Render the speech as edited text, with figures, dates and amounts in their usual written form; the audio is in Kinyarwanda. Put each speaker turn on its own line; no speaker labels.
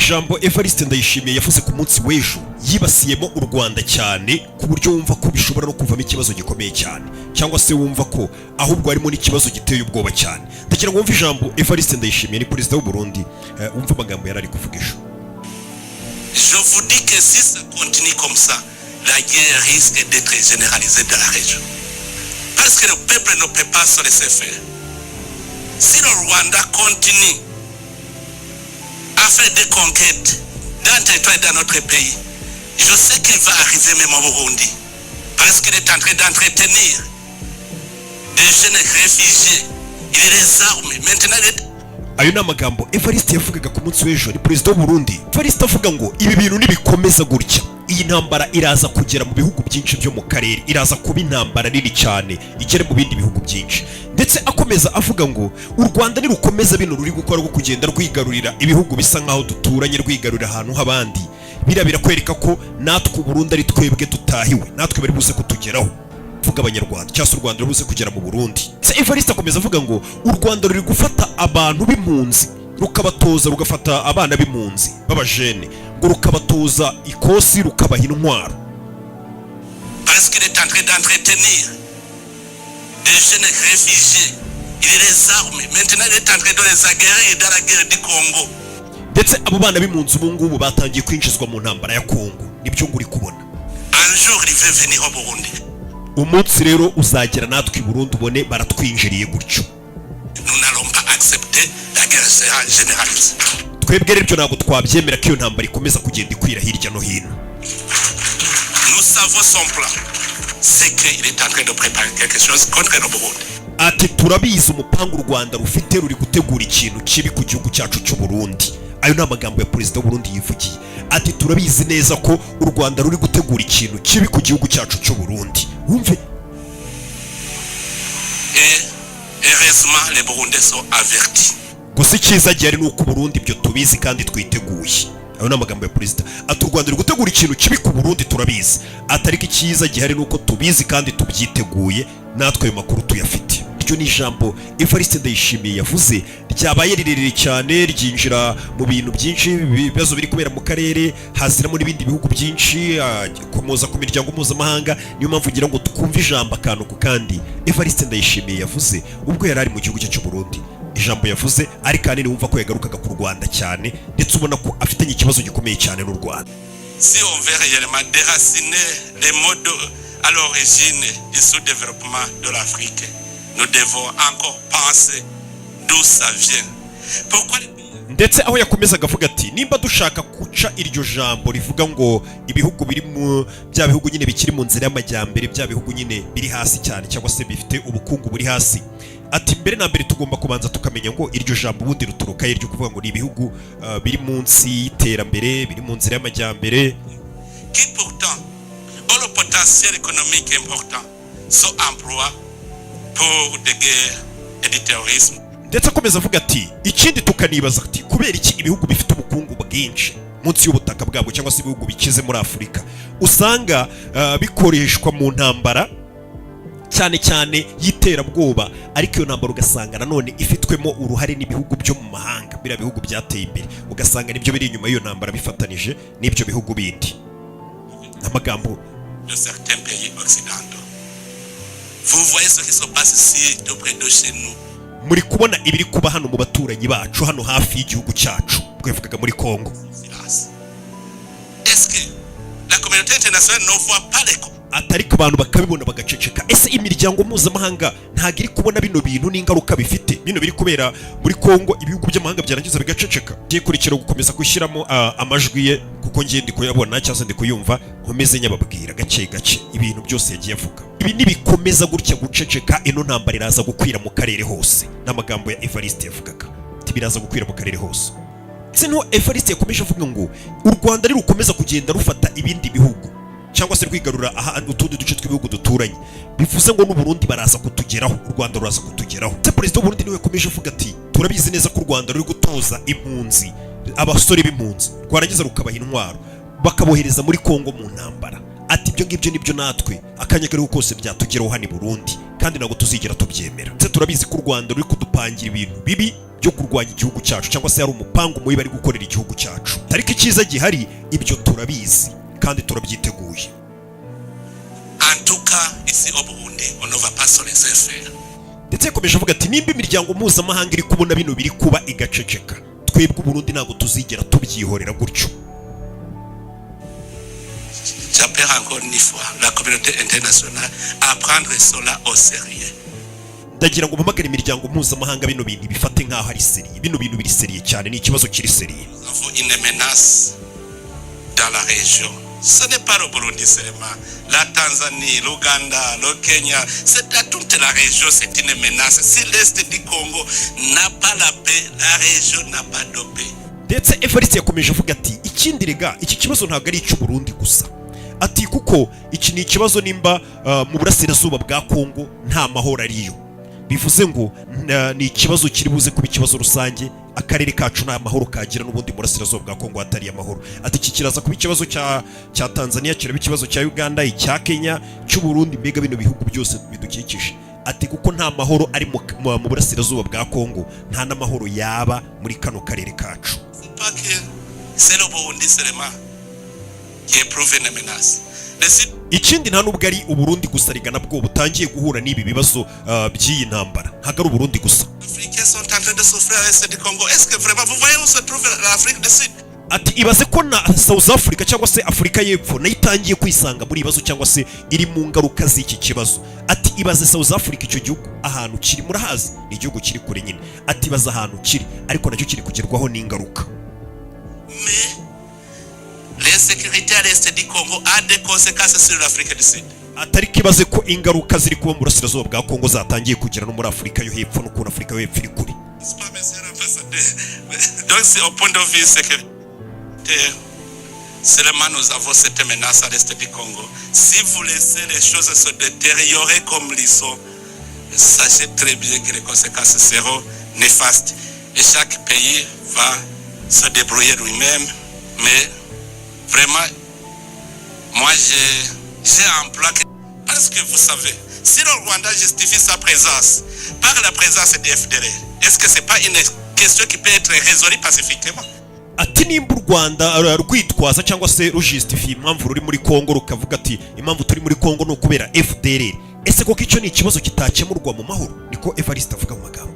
ijambo Evariste Ndayishimiye yavuze ku munsi w'ejo yibasiyemo u Rwanda cyane ku buryo wumva ko bishobora no kuvamo ikibazo gikomeye cyane, cyangwa se wumva ko ahubwo harimo n'ikibazo giteye ubwoba cyane. Ndagira ngo wumve ijambo Evariste Ndayishimiye, ni perezida w'u Burundi, wumva amagambo yari ari kuvuga ejo.
Je vous dis que si ça continue comme ça, la guerre risque d'être généralisée dans la région. Parce que le peuple ne peut pas se laisser faire. Si le Rwanda continue à faire des conquêtes d'un territoire et dans notre pays, je sais qu'il va arriver même au Burundi. Parce qu'il est en train d'entretenir des jeunes réfugiés. Il les arme. Maintenant,
ayo ni amagambo Evariste yavugaga ku munsi w'ejo, ni perezida w'u Burundi. Evariste avuga ngo ibi bintu nibikomeza gutya, iyi ntambara iraza kugera mu bihugu byinshi byo mu karere, iraza kuba intambara nini cyane igere mu bindi bihugu byinshi. Ndetse akomeza avuga ngo u Rwanda nirukomeza bino ruri gukora rwo kugenda rwigarurira ibihugu bisa nkaho duturanye, rwigarurira ahantu h'abandi, birakwereka ko natwe u Burundi ari twebwe tutahiwe, natwe bari buze kutugeraho, vuga abanyarwanda cyangwa se u Rwanda rubuze kugera mu Burundi. Evariste akomeza avuga ngo u Rwanda ruri gufata abantu b'impunzi rukabatoza, rugafata abana b'impunzi b'abajene ngo rukabatoza ikosi, rukabaha intwaro.
Parce qu'il est en train d'entretenir des jeunes réfugiés, il les arme. Maintenant, il est en train de les aguerrir dans la guerre du Congo.
Ndetse abo bana b'impunzi ubu ngubu batangiye kwinjizwa mu ntambara ya Congo, nibyo nguri kubona.
Un jour, il veut venir au Burundi.
Umunsi rero uzagera natwe i Burundi ubone baratwinjiriye gutyo.
Nous n'allons pas accepter la guerre sera généralisée.
Twebwe rero ibyo ntabwo twabyemera ko iyo ntambara ikomeza kugenda ikwira hirya no hino.
Nous savons son plan. C'est qu'il est en train de préparer quelque chose contre le Burundi.
Ati turabizi umupangu u Rwanda rufite ruri gutegura ikintu kibi ku gihugu cyacu cy'u Burundi. Ayo ni amagambo ya perezida w'u Burundi yivugiye. Ati turabizi neza ko u Rwanda ruri gutegura ikintu kibi ku gihugu cyacu cy'u Burundi. Wumve.
Et heureusement les Burundais sont avertis.
Gusa icyiza gihari ni uko Burundi ibyo tubizi kandi twiteguye. Ayo ni amagambo ya perezida. Ati u Rwanda ruri gutegura ikintu kibi ku Burundi turabizi. Atari ko icyiza gihari ni uko tubizi kandi tubyiteguye, natwe ayo makuru tuyafite. Iryo ni ijambo Evariste Ndayishimiye yavuze ryabaye rirerire cyane, ryinjira mu bintu byinshi, ibibazo biri kubera mu karere, haziramo n'ibindi bihugu byinshi, komoza ku miryango mpuzamahanga. Niyo mpamvu ngira ngo tukumve ijambo akantu ku kandi Evariste Ndayishimiye yavuze ubwo yari ari mu gihugu cye cy'u Burundi. Ijambo yavuze ari kanini wumva ko yagarukaga ku Rwanda cyane, ndetse ubona ko afitanye ikibazo gikomeye cyane n'u Rwanda.
Si on veut réellement déraciner les modes à l'origine du sous-développement de l'Afrique, nous devons encore penser d'où ça vient. Pourquoi
ndetse aho yakomezaga avuga ati nimba dushaka guca iryo jambo rivuga ngo ibihugu biri mu bya bihugu nyine bikiri mu nzira y'amajyambere, bya bihugu nyine biri hasi cyane cyangwa se bifite ubukungu buri hasi, ati mbere na mbere tugomba kubanza tukamenya ngo iryo jambo ubundi ruturuka iryo kuvuga ngo ni ibihugu biri munsi y'iterambere, biri mu nzira y'amajyambere,
qui pourtant ont le potentiel économique important, sont emplois pour des guerres et du terrorisme.
Ndetse akomeza avuga ati ikindi tukanibaza ati kubera iki ibihugu bifite ubukungu bwinshi munsi y'ubutaka bwabo cyangwa se ibihugu bikize muri Afurika usanga bikoreshwa mu ntambara cyane cyane y'iterabwoba, ariko iyo ntambara ugasanga nanone ifitwemo uruhare n'ibihugu byo mu mahanga, biriya bihugu byateye imbere ugasanga nibyo biri inyuma y'iyo ntambara bifatanije n'ibyo bihugu bindi. Amagambo
de certains pays occidentaux. Vous voyez ce qui se passe ici tout près de chez nous.
Muri kubona ibiri kuba hano mu baturanyi bacu hano hafi y'igihugu cyacu, twavugaga muri Kongo.
Est-ce que la communauté internationale ne voit pas les
atari abantu bakabibona bagaceceka? Ese imiryango mpuzamahanga ntago iri kubona bino bintu n'ingaruka bifite? Bino biri kubera muri Kongo, ibihugu by'amahanga byarangiza bigaceceka. Giye kurikira gukomeza gushyiramo amajwi ye kuko ngiye ndi kuyabona cyangwa se ndi kuyumva, nkomeze nyababwira gake gake ibintu byose yagiye avuga. Ibi nibikomeza gutya guceceka, ino ntambara iraza gukwira mu karere hose. N'amagambo ya Evariste yavugaga ati biraza gukwira mu karere hose. Sino Evariste yakomeje avuga ngo u Rwanda rukomeza kugenda rufata ibindi bihugu cyangwa se rwigarura ahantu utundi duce tw'ibihugu duturanye, bivuze ngo n'u Burundi baraza kutugeraho, u Rwanda ruraza kutugeraho. Perezida w'u Burundi niwe yakomeje avuga ati turabizi neza ko u Rwanda ruri gutoza impunzi, abasore b'impunzi, rwarangiza rukabaha intwaro bakabohereza muri Kongo mu ntambara. Ati ibyo ngibyo nibyo natwe akanya kariho kose byatugeraho hano i Burundi, kandi ntabwo tuzigera tubyemera. Ndetse turabizi ko u Rwanda ruri kudupangira ibintu bibi byo kurwanya igihugu cyacu cyangwa se hari umupango mubi bari gukorera igihugu cyacu. Ariko icyiza gihari, ibyo turabizi kandi turabyiteguye.
En tout cas, ici au Burundi, on ne va pas se laisser faire.
Ndetse yakomeje avuga ati nimba imiryango mpuzamahanga iri kubona bino biri kuba igaceceka, twebwe Burundi ntabwo tuzigera tubyihorera gutyo.
J'appelle encore une fois la communauté internationale à prendre cela au sérieux.
Ndagira ngo mpamagare imiryango mpuzamahanga bino bintu bifate nk'aho ari seriye. Bino bintu biri seriye cyane, ni ikibazo kiri seriye.
Nous avons une menace dans la région. Ce n'est pas le Burundi seulement. La Tanzanie, l'Ouganda, le Kenya, c'est à toute la région, c'est une menace. Si l'Est du Congo n'a pas la paix, la région n'a pas de paix.
Ndetse Evariste yakomeje avuga ati ikindi rega, iki kibazo ntabwo ari icy'u Burundi gusa. Ati kuko iki ni ikibazo nimba mu burasirazuba bwa Kongo nta mahoro ariyo, bivuze ngo ni ikibazo kiri buze kuba ikibazo rusange. Akarere kacu nta mahoro kagira n'ubundi mu burasirazuba bwa Kongo hatari amahoro. Ati iki kiraza kuba ikibazo cya Tanzania, kiraba ikibazo cya Uganda, icya Kenya, cy'u Burundi, mbega bino bihugu byose bidukikije. Ati kuko nta mahoro ari mu burasirazuba bwa Kongo, nta n'amahoro yaba muri kano karere kacu.
C'est le Burundi seulement qui éprouve une menace.
Ikindi nta nubwo ari Uburundi gusa rigana bwo butangiye guhura n'ibi bibazo by'iyi ntambara, ntabwo ari Uburundi gusa.
Africains sont en train de souffrir à l'est du Congo. Est-ce que vraiment vous voyez où se trouve l'Afrique du Sud?
Ati ibaze ko na South Africa cyangwa se Afurika y'Epfo nayo itangiye kwisanga muri ibibazo cyangwa se iri mu ngaruka z'iki kibazo. Ati ibaze South Africa, icyo gihugu ahantu kiri murahazi, ni igihugu kiri kure nyine. Ati ibaze ahantu kiri ariko nacyo kiri kugerwaho n'ingaruka.
Mais l'insécurité à l'est du Congo a des conséquences sur l'Afrique du Sud.
Atari kibaze ko ingaruka ziri kuba mu burasirazuba bwa Kongo zatangiye kugera no muri Afurika yo hepfo, no kubona Afurika yo hepfo iri kure.
Donc c'est au point de vue sécurité, seulement nous avons cette menace à l'est du Congo. Si vous laissez les choses se détériorer comme ils sont, sachez très bien que les conséquences seront néfastes. Et chaque pays va se débrouiller lui-même. Mais vraiment, moi j'ai un plan. Parce que vous savez, si le Rwanda justifie sa présence par la présence des FDL, est-ce que c'est pas une question qui peut être résolue pacifiquement?
Ati nimba u Rwanda rwitwaza cyangwa se rujustifiye impamvu ruri muri Kongo, rukavuga ati impamvu turi muri Kongo no kubera FDL, ese koko icyo ni ikibazo kitakemurwa mu mahoro? Niko Evariste avuga mu magambo.